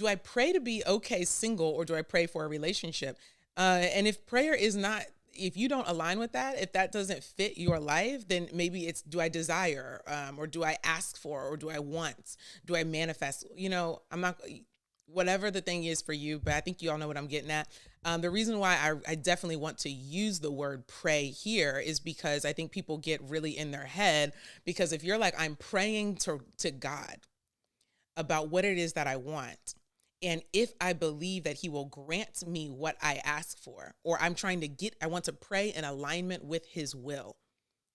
do I pray to be okay single, or do I pray for a relationship? And if prayer is not, if you don't align with that, if that doesn't fit your life, then maybe it's, do I desire, or do I ask for, or do I want, do I manifest? I'm not, whatever the thing is for you, but I think you all know what I'm getting at. The reason why I definitely want to use the word pray here is because I think people get really in their head, because if you're like, I'm praying to God about what it is that I want, and if I believe that he will grant me what I ask for, or I want to pray in alignment with his will.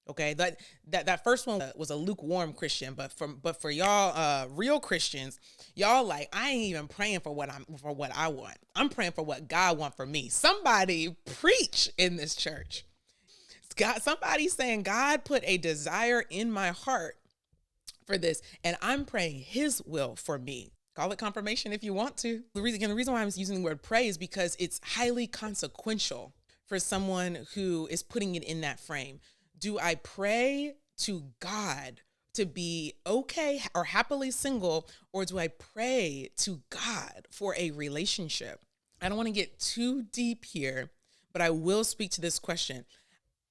Okay, that first one was a lukewarm Christian, but for y'all real Christians, y'all like, I ain't even praying for what I want. I'm praying for what God wants for me. Somebody preach in this church. Somebody saying God put a desire in my heart for this, and I'm praying his will for me. Call it confirmation if you want to. The reason why I'm using the word pray is because it's highly consequential for someone who is putting it in that frame. Do I pray to God to be okay or happily single, or do I pray to God for a relationship? I don't want to get too deep here, but I will speak to this question.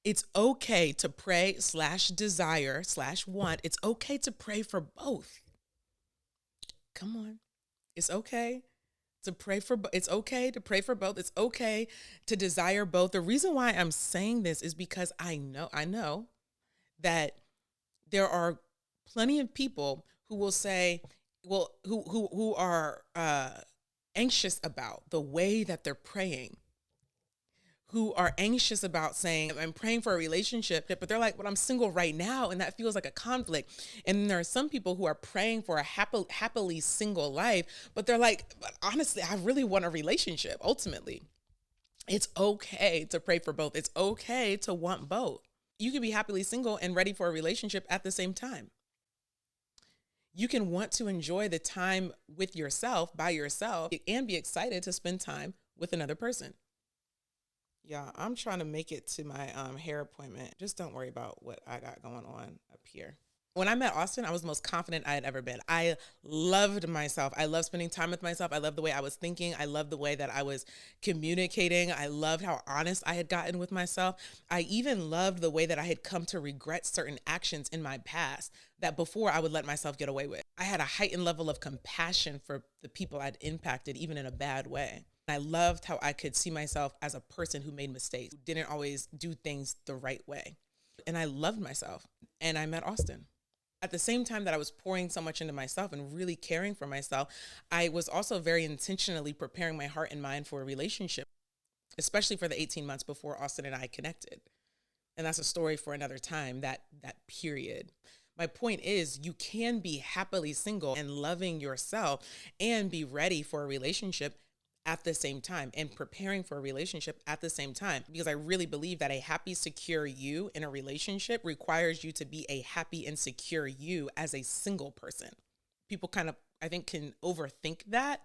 It's okay to pray /desire/want. It's okay to pray for both. Come on. It's okay to pray for, it's okay to pray for both. It's okay to desire both. The reason why I'm saying this is because I know that there are plenty of people who will say, well, who are anxious about the way that they're praying, who are anxious about saying, I'm praying for a relationship, but they're like, but I'm single right now, and that feels like a conflict. And then there are some people who are praying for a happily single life, but they're like, but honestly, I really want a relationship. Ultimately, it's okay to pray for both. It's okay to want both. You can be happily single and ready for a relationship at the same time. You can want to enjoy the time with yourself, by yourself, and be excited to spend time with another person. Yeah, I'm trying to make it to my hair appointment. Just don't worry about what I got going on up here. When I met Austin, I was the most confident I had ever been. I loved myself. I loved spending time with myself. I loved the way I was thinking. I loved the way that I was communicating. I loved how honest I had gotten with myself. I even loved the way that I had come to regret certain actions in my past that before I would let myself get away with. I had a heightened level of compassion for the people I'd impacted, even in a bad way. I loved how I could see myself as a person who made mistakes, who didn't always do things the right way. And I loved myself. And I met Austin. At the same time that I was pouring so much into myself and really caring for myself, I was also very intentionally preparing my heart and mind for a relationship, especially for the 18 months before Austin and I connected. And that's a story for another time, that period. My point is, you can be happily single and loving yourself and be ready for a relationship at the same time, and preparing for a relationship at the same time, because I really believe that a happy, secure you in a relationship requires you to be a happy and secure you as a single person. People kind of, I think, can overthink that,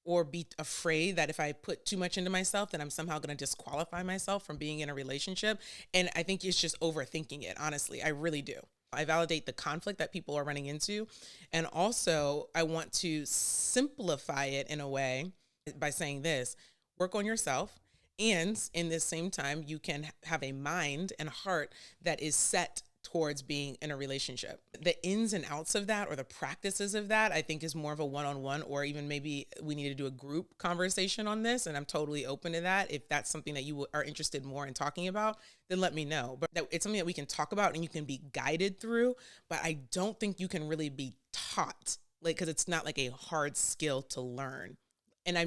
or be afraid that if I put too much into myself, then I'm somehow going to disqualify myself from being in a relationship. And I think it's just overthinking it, honestly. I really do. I validate the conflict that people are running into. And also, I want to simplify it in a way by saying this: work on yourself. And in this same time, you can have a mind and heart that is set towards being in a relationship. The ins and outs of that, or the practices of that, I think is more of a one-on-one, or even maybe we need to do a group conversation on this. And I'm totally open to that. If that's something that you are interested more in talking about, then let me know. But it's something that we can talk about and you can be guided through, but I don't think you can really be taught, like, because it's not like a hard skill to learn. And I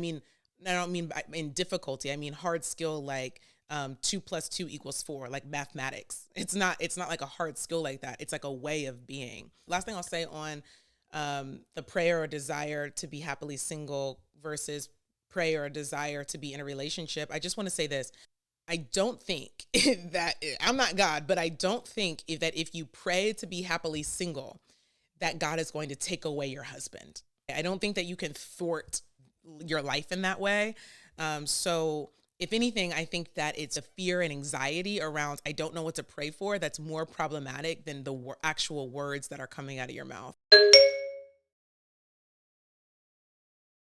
don't mean in difficulty. I mean hard skill, like 2 + 2 = 4, like mathematics. It's not like a hard skill like that. It's like a way of being. Last thing I'll say on the prayer or desire to be happily single versus prayer or desire to be in a relationship. I just want to say this. I don't think that, I'm not God, but I don't think that if you pray to be happily single, that God is going to take away your husband. I don't think that you can thwart your life in that way. So if anything, I think that it's a fear and anxiety around, I don't know what to pray for, that's more problematic than the actual words that are coming out of your mouth.